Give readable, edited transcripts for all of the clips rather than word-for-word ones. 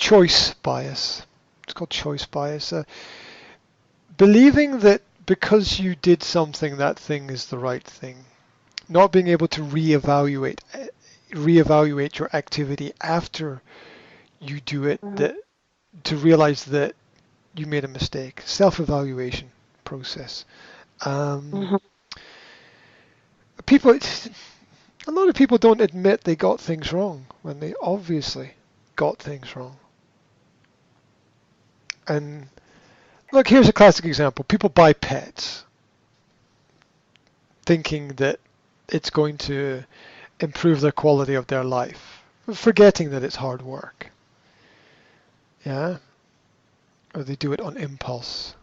choice bias. It's called choice bias. Believing that because you did something, that thing is the right thing. Not being able to reevaluate your activity after you do it, that to realize that you made a mistake. Self-evaluation process. Mm-hmm. People, a lot of people don't admit they got things wrong when they obviously got things wrong. And look, here's a classic example. People buy pets thinking that it's going to improve the quality of their life, forgetting that it's hard work. Yeah? Or they do it on impulse.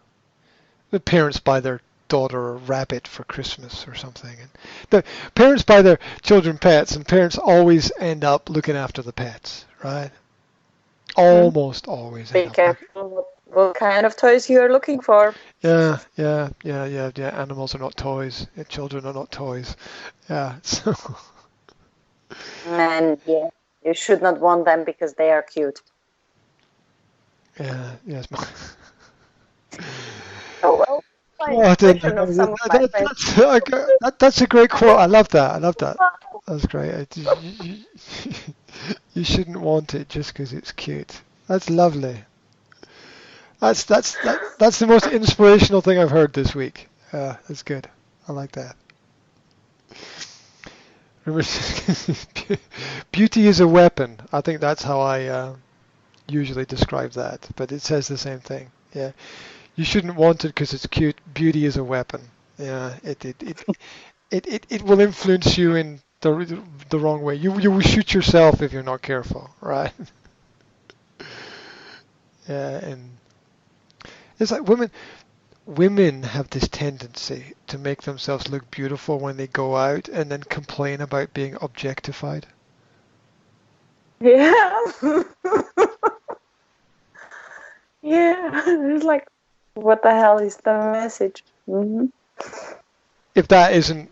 The parents buy their daughter a rabbit for Christmas or something. And the parents buy their children pets, and parents always end up looking after the pets, right? Almost always Be end up looking. careful what kind of toys you're looking for. Yeah. Animals are not toys. Children are not toys. Yeah. So. And yeah, you should not want them because they are cute. Yeah. Yes. Oh well, my Oh, impression of some of my friends. that's a great quote. I love that. I love that. That's great. You shouldn't want it just because it's cute. That's lovely. That's the most inspirational thing I've heard this week. That's good. I like that. Beauty is a weapon. I think that's how I usually describe that. But it says the same thing. Yeah. You shouldn't want it because it's cute. Beauty is a weapon. Yeah. It will influence you in the wrong way. You will shoot yourself if you're not careful, right? Yeah, and it's like women have this tendency to make themselves look beautiful when they go out and then complain about being objectified. Yeah. Yeah. It's like, what the hell is the message? Mm-hmm. If that isn't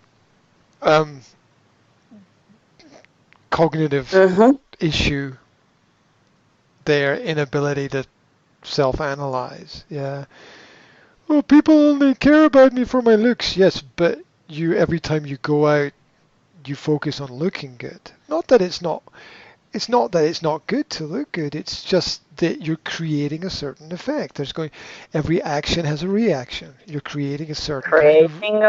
um, cognitive Mm-hmm. issue, their inability to self-analyze. Yeah. Well, people only care about me for my looks. Yes, but you every time you go out, you focus on looking good. Not that it's not. It's not that it's not good to look good. It's just that you're creating a certain effect. Every action has a reaction. You're creating a certain kind of. Creating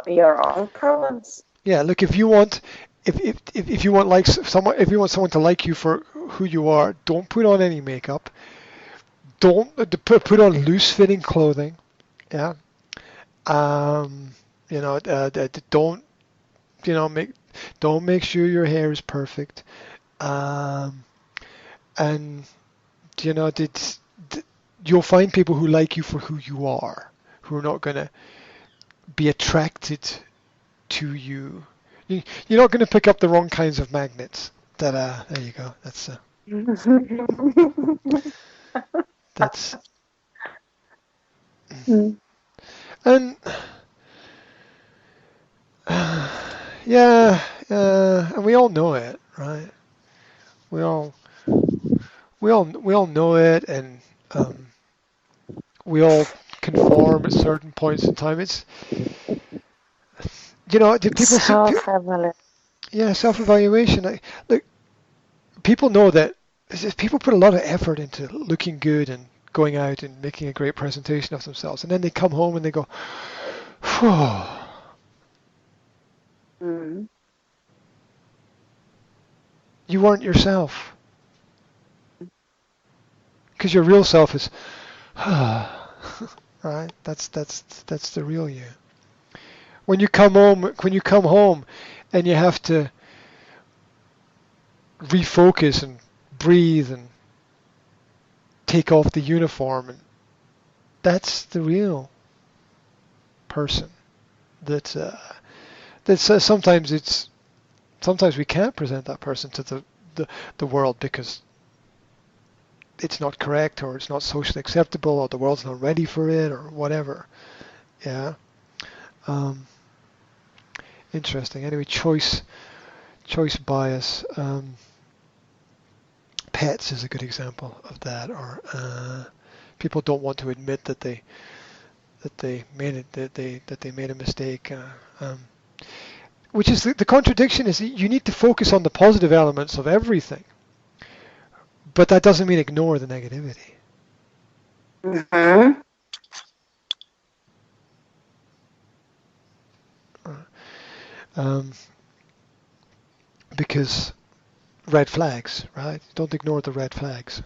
your own problems. Yeah. Look, if you want, if you want like someone, if you want someone to like you for who you are, don't put on any makeup. Don't put on loose-fitting clothing. Yeah. Um, don't make don't make sure your hair is perfect. Um, and you'll find people who like you for who you are, who are not gonna be attracted to you. You're not gonna pick up the wrong kinds of magnets. There you go. That's Mm. and yeah, and we all know it, right? We all we all know it, and um, we all conform at certain points in time. It's do people see? Self-evaluation. Yeah, self-evaluation. Look, people know that people put a lot of effort into looking good and going out and making a great presentation of themselves, and then they come home and they go, "Whew, Mm. you weren't yourself," because your real self is, right? That's the real you. When you come home, and you have to refocus and breathe and take off the uniform, and that's the real person. That sometimes we can't present that person to the world because it's not correct or it's not socially acceptable or the world's not ready for it or whatever. Yeah. Um, Interesting. Anyway, choice bias. pets is a good example of that, or people don't want to admit that they made a mistake. Which is the contradiction is that you need to focus on the positive elements of everything, but that doesn't mean ignore the negativity. Mm-hmm. Because red flags, right? Don't ignore the red flags.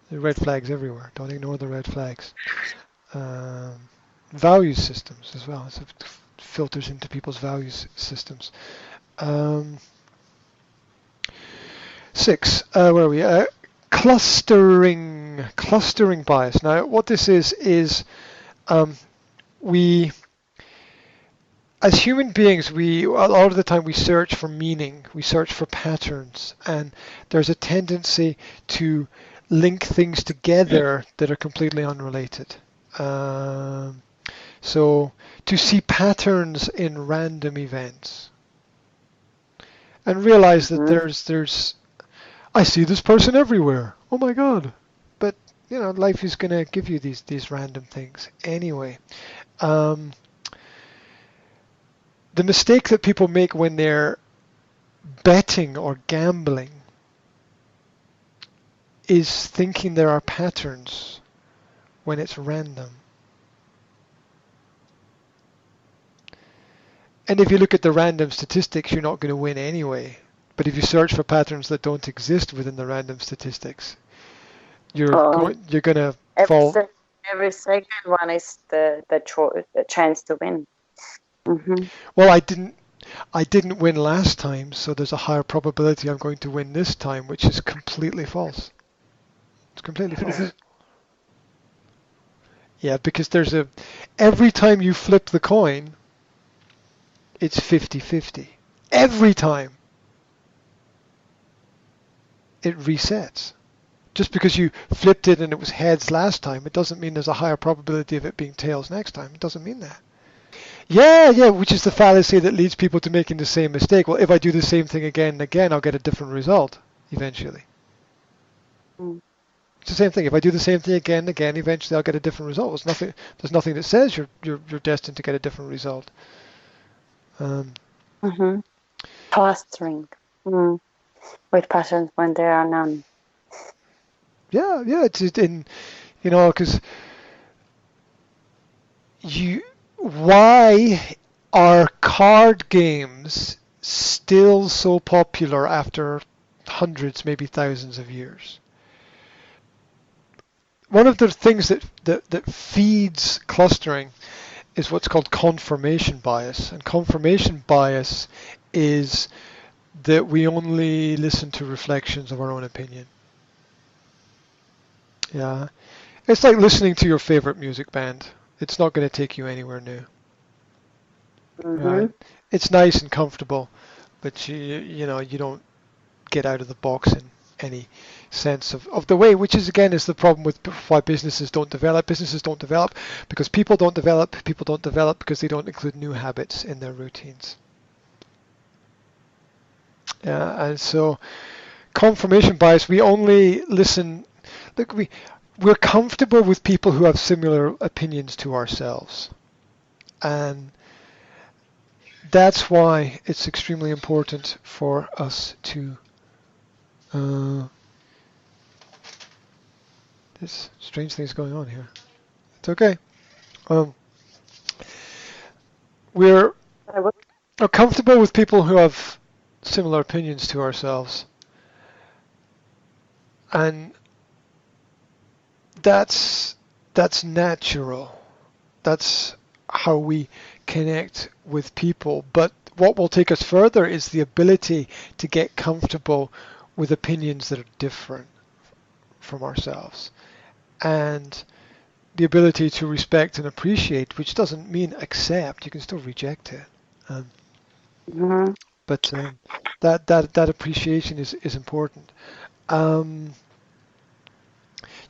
There are red flags everywhere. Don't ignore the red flags. Value systems as well. So it filters into people's values systems. 6. Where are we? Clustering bias. Now, what this is we, as human beings, a lot of the time we search for meaning, we search for patterns, and there's a tendency to link things together that are completely unrelated. So to see patterns in random events and realize that there's I see this person everywhere. Oh my God. But life is going to give you these random things anyway. The mistake that people make when they're betting or gambling is thinking there are patterns when it's random. And if you look at the random statistics, you're not going to win anyway. But if you search for patterns that don't exist within the random statistics, you're going to fall. Every second one is the chance to win. Mm-hmm. Well, I didn't win last time, so there's a higher probability I'm going to win this time, which is completely false. It's completely false. Yeah, because every time you flip the coin, it's 50-50. Every time. It resets. Just because you flipped it and it was heads last time, it doesn't mean there's a higher probability of it being tails next time. It doesn't mean that. Yeah, which is the fallacy that leads people to making the same mistake. Well, if I do the same thing again and again, I'll get a different result eventually. It's the same thing. If I do the same thing again and again, eventually I'll get a different result. There's nothing that says you're destined to get a different result. Clustering with patterns when there are none. Yeah, it's in, because why are card games still so popular after hundreds, maybe thousands of years? One of the things that feeds clustering is what's called confirmation bias. And confirmation bias is that we only listen to reflections of our own opinion. Yeah. It's like listening to your favorite music band. It's not going to take you anywhere new. Right? It's nice and comfortable, but you don't get out of the box in any sense of the way, which is the problem with why businesses don't develop. Businesses don't develop because people don't develop. People don't develop because they don't include new habits in their routines. Yeah, and so confirmation bias, we only listen. Look, we're comfortable with people who have similar opinions to ourselves, and that's why it's extremely important for us to there's strange things going on here. It's okay. We're comfortable with people who have similar opinions to ourselves, and that's natural. That's how we connect with people. But what will take us further is the ability to get comfortable with opinions that are different from ourselves, and the ability to respect and appreciate, which doesn't mean accept. You can still reject it. But that appreciation is important.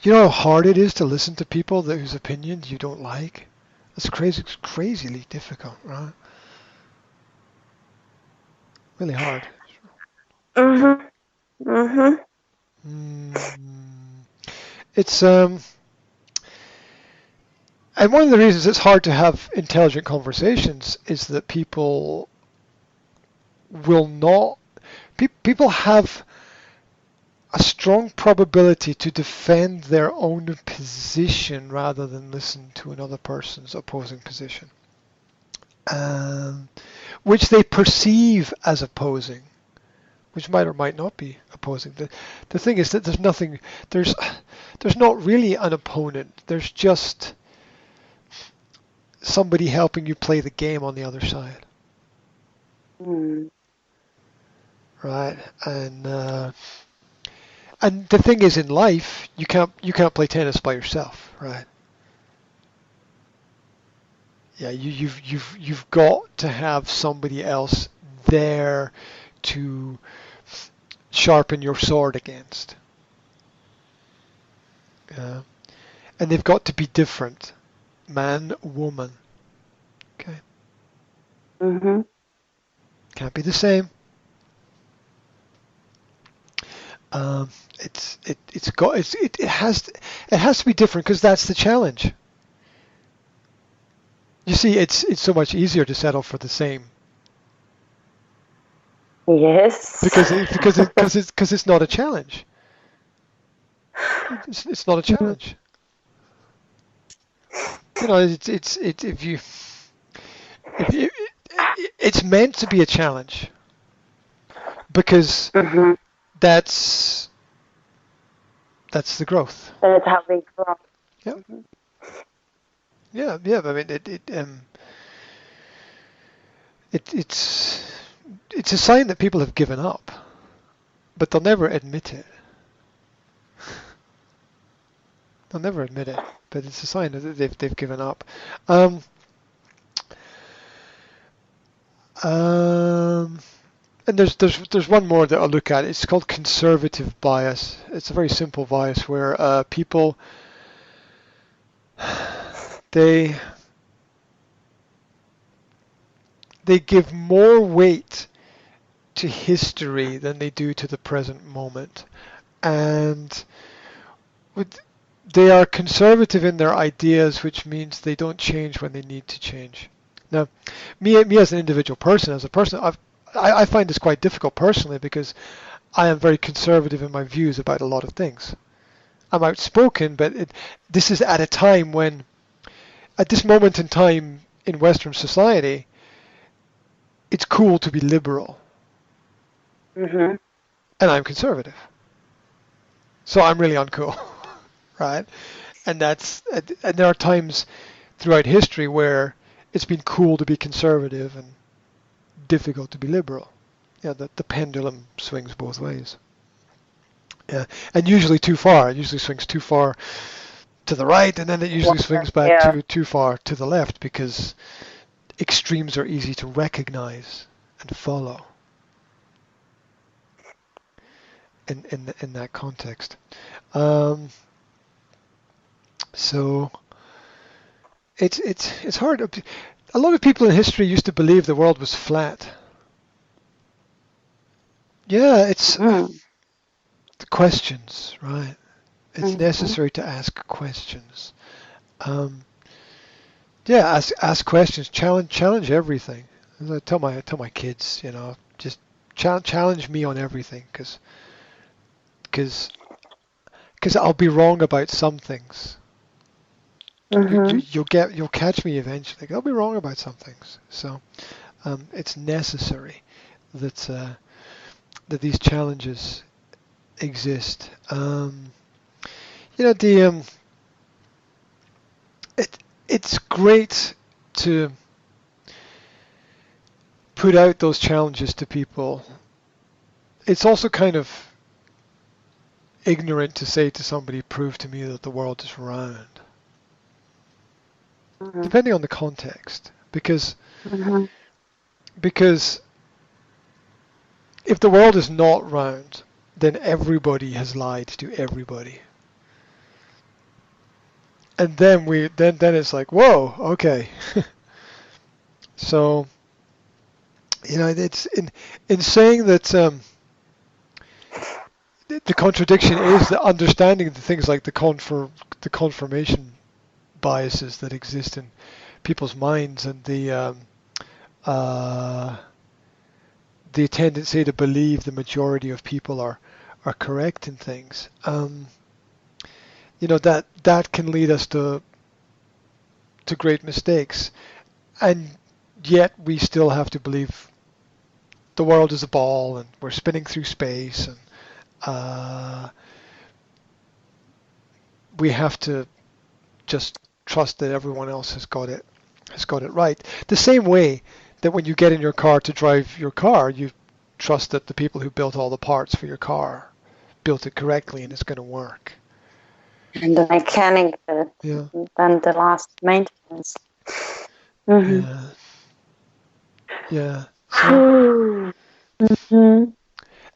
You know how hard it is to listen to people whose opinions you don't like? It's crazily difficult, right? Really hard. Mm, it's and one of the reasons it's hard to have intelligent conversations is that people will not. People have a strong probability to defend their own position rather than listen to another person's opposing position, um, which they perceive as opposing, which might or might not be opposing. The thing is that there's not really an opponent. There's just somebody helping you play the game on the other side, Mm. right? And the thing is, in life, you can't play tennis by yourself, right? Yeah, you've got to have somebody else there to sharpen your sword against. Uh, and they've got to be different, man, woman. Okay, Mhm. can't be the same. It has to be different because that's the challenge. You see, it's so much easier to settle for the same Yes. because it's not a challenge. It's not a Mhm. challenge. You know, it's it if you it's meant to be a challenge because Mhm. that's that's the growth. That's how we grow. Yeah, Mhm. yeah. I mean, it's a sign that people have given up, but they'll never admit it. They'll never admit it, but it's a sign that they've given up. Um, um, and there's one more that I'll look at. It's called conservative bias. It's a very simple bias where people they they give more weight to history than they do to the present moment, and with, they are conservative in their ideas, which means they don't change when they need to change. Now, me as an individual person, I find this quite difficult personally because I am very conservative in my views about a lot of things. I'm outspoken, but this is at a time when, at this moment in time in Western society, it's cool to be liberal, Mhm. and I'm conservative. So I'm really uncool, right? And there are times throughout history where it's been cool to be conservative and difficult to be liberal. Yeah, the pendulum swings both ways. Yeah, and usually too far. It usually swings too far to the right, and then it usually swings back Yeah. too far to the left because extremes are easy to recognize and follow in that context. Um, so it's hard. A lot of people in history used to believe the world was flat. Yeah, it's Mhm. the questions, right? It's Mhm. necessary to ask questions. Um, yeah, ask questions. Challenge everything. As I tell my kids, just challenge me on everything, because I'll be wrong about some things. Mhm. You'll catch me eventually. I'll be wrong about some things. So it's necessary that that these challenges exist. The it it's great to put out those challenges to people. It's also kind of ignorant to say to somebody, prove to me that the world is round, Mhm. depending on the context. Mhm. Because if the world is not round, then everybody has lied to everybody. And then it's like, whoa, okay. So, it's in saying that the contradiction is the understanding the things like the confirmation biases that exist in people's minds, and uh, the tendency to believe the majority of people are correct in things. That can lead us to great mistakes, and yet we still have to believe the world is a ball and we're spinning through space, and we have to just trust that everyone else has got it right. The same way that when you get in your car to drive your car, you trust that the people who built all the parts for your car built it correctly and it's going to work. And the mechanic Yeah. done the last maintenance. Yeah. Yeah. So,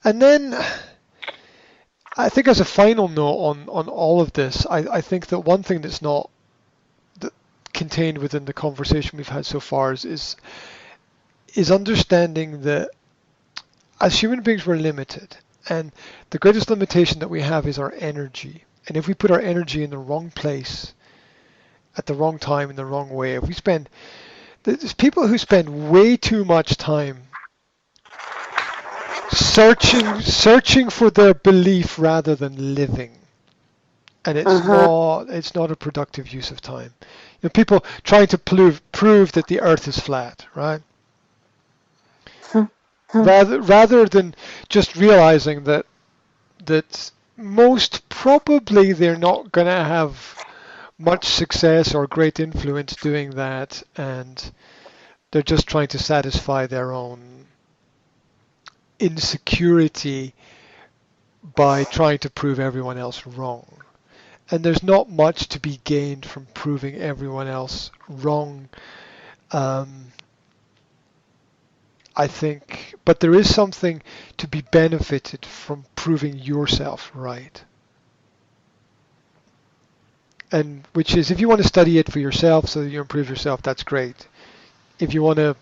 and then I think as a final note on all of this, I think that one thing that's not contained within the conversation we've had so far is understanding that as human beings we're limited, and the greatest limitation that we have is our energy. And if we put our energy in the wrong place at the wrong time in the wrong way, if we spend, there's people who spend way too much time searching for their belief rather than living, and it's not a productive use of time. People trying to prove that the Earth is flat, right? Rather than just realizing that most probably they're not going to have much success or great influence doing that, and they're just trying to satisfy their own insecurity by trying to prove everyone else wrong. And there's not much to be gained from proving everyone else wrong, I think, but there is something to be benefited from proving yourself right. And which is, if you want to study it for yourself so that you improve yourself, that's great. If you want to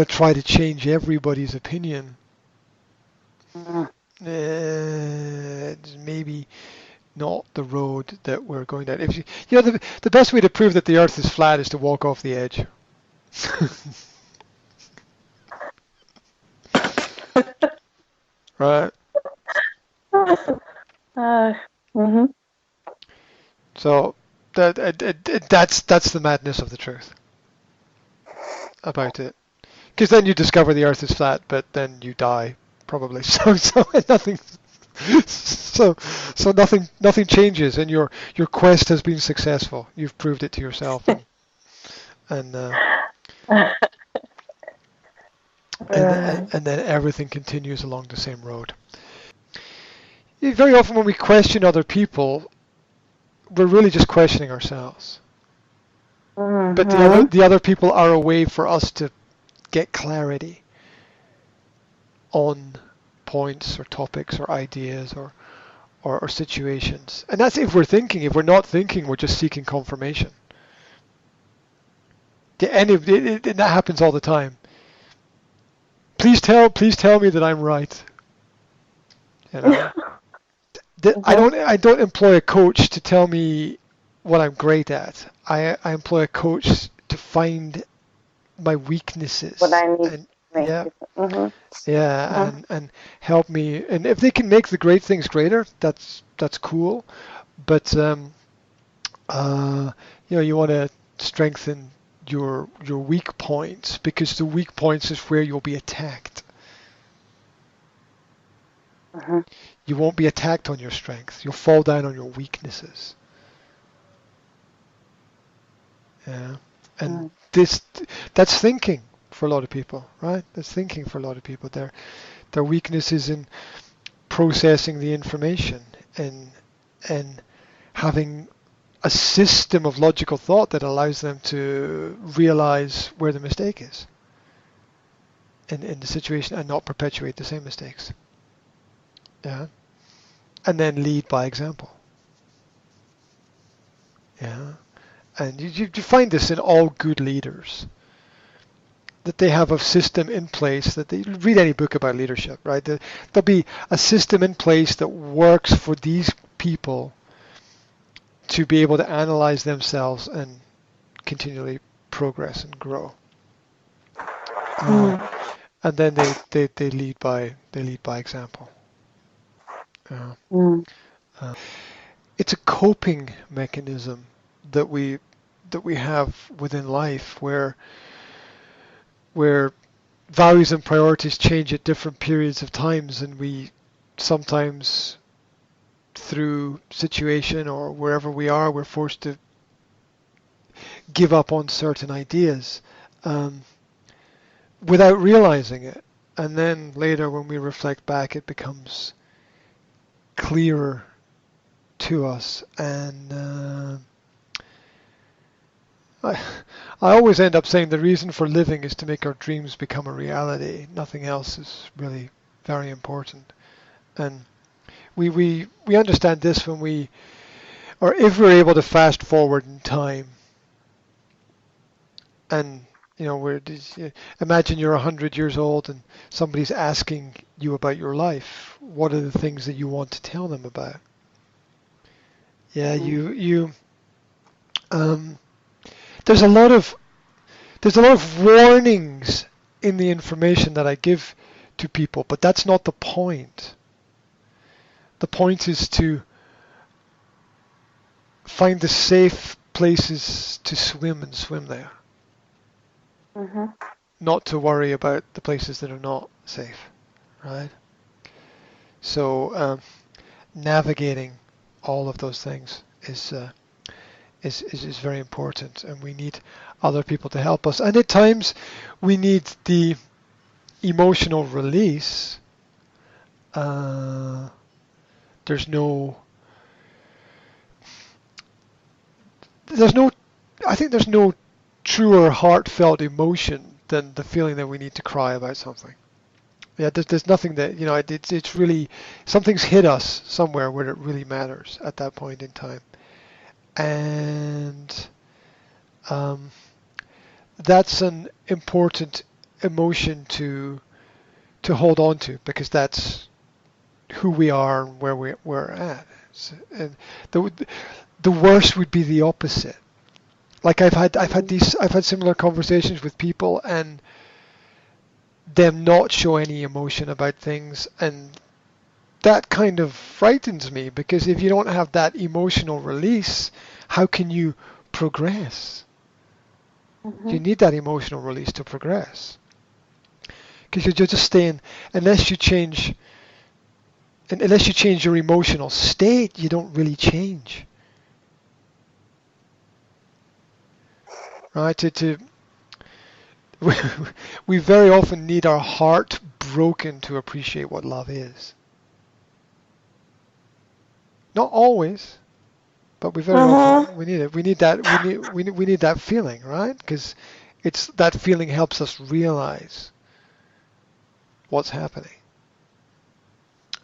try to change everybody's opinion, it's maybe not the road that we're going down. If the best way to prove that the Earth is flat is to walk off the edge. Right. So that's the madness of the truth about it. Because then you discover the Earth is flat, but then you die probably. So nothing. So nothing changes, and your quest has been successful. You've proved it to yourself, and then everything continues along the same road. Very often when we question other people, we're really just questioning ourselves. But the other people are a way for us to get clarity on points or topics or ideas or situations. And that's if we're thinking. If we're not thinking, we're just seeking confirmation. And that happens all the time. Please tell me that I'm right. I don't employ a coach to tell me what I'm great at. I employ a coach to find my weaknesses. What I need. And help me. And if they can make the great things greater, that's cool. But you want to strengthen your weak points, because the weak points is where you'll be attacked. You won't be attacked on your strengths. You'll fall down on your weaknesses. Yeah. And that's thinking for a lot of people, right? That's thinking for a lot of people. Their weakness is in processing the information and having a system of logical thought that allows them to realize where the mistake is in the situation and not perpetuate the same mistakes. Yeah. And then lead by example. Yeah. And you find this in all good leaders. that they have a system in place, that they read any book about leadership, right? There'll be a system in place that works for these people to be able to analyze themselves and continually progress and grow. And then they lead by example. It's a coping mechanism that we have within life where values and priorities change at different periods of times, and we sometimes through situation or wherever we are, we're forced to give up on certain ideas without realizing it. And then later when we reflect back, it becomes clearer to us. And I always end up saying the reason for living is to make our dreams become a reality. Nothing else is really very important. And we understand this when we, or if we're able to fast forward in time. And imagine you're 100 years old and somebody's asking you about your life. What are the things that you want to tell them about? Yeah, there's a lot of warnings in the information that I give to people, but that's not the point. The point is to find the safe places to swim and swim there. Not to worry about the places that are not safe, right? So navigating all of those things is very important, and we need other people to help us. And at times, we need the emotional release. There's no. I think there's no truer heartfelt emotion than the feeling that we need to cry about something. Yeah, there's nothing that, it's really, something's hit us somewhere where it really matters at that point in time. And that's an important emotion to hold on to, because that's who we are and where we're at. And the worst would be the opposite. Like I've had similar conversations with people and them not show any emotion about things, and that kind of frightens me, because if you don't have that emotional release, how can you progress? You need that emotional release to progress, because you're just staying, unless you change your emotional state, you don't really change. Right? We very often need our heart broken to appreciate what love is. Not always, but we very often we need it. We need that. We need that feeling, right? Because that feeling helps us realize what's happening,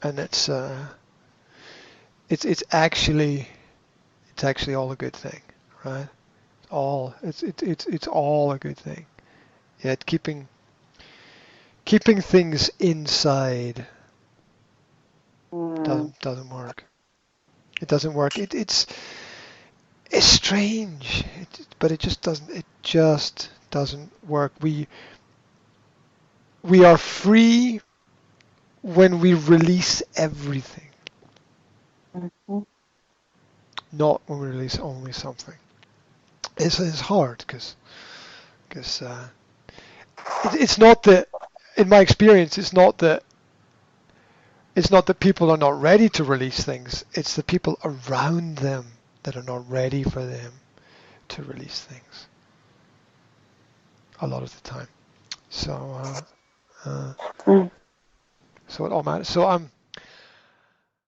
and it's actually all a good thing, right? It's all a good thing. Yet keeping things inside doesn't work. It doesn't work. It's strange, but it just doesn't work. We are free when we release everything, not when we release only something. It's hard because it's not that, in my experience, it's not that people are not ready to release things. It's the people around them that are not ready for them to release things a lot of the time. So it all matters. So I'm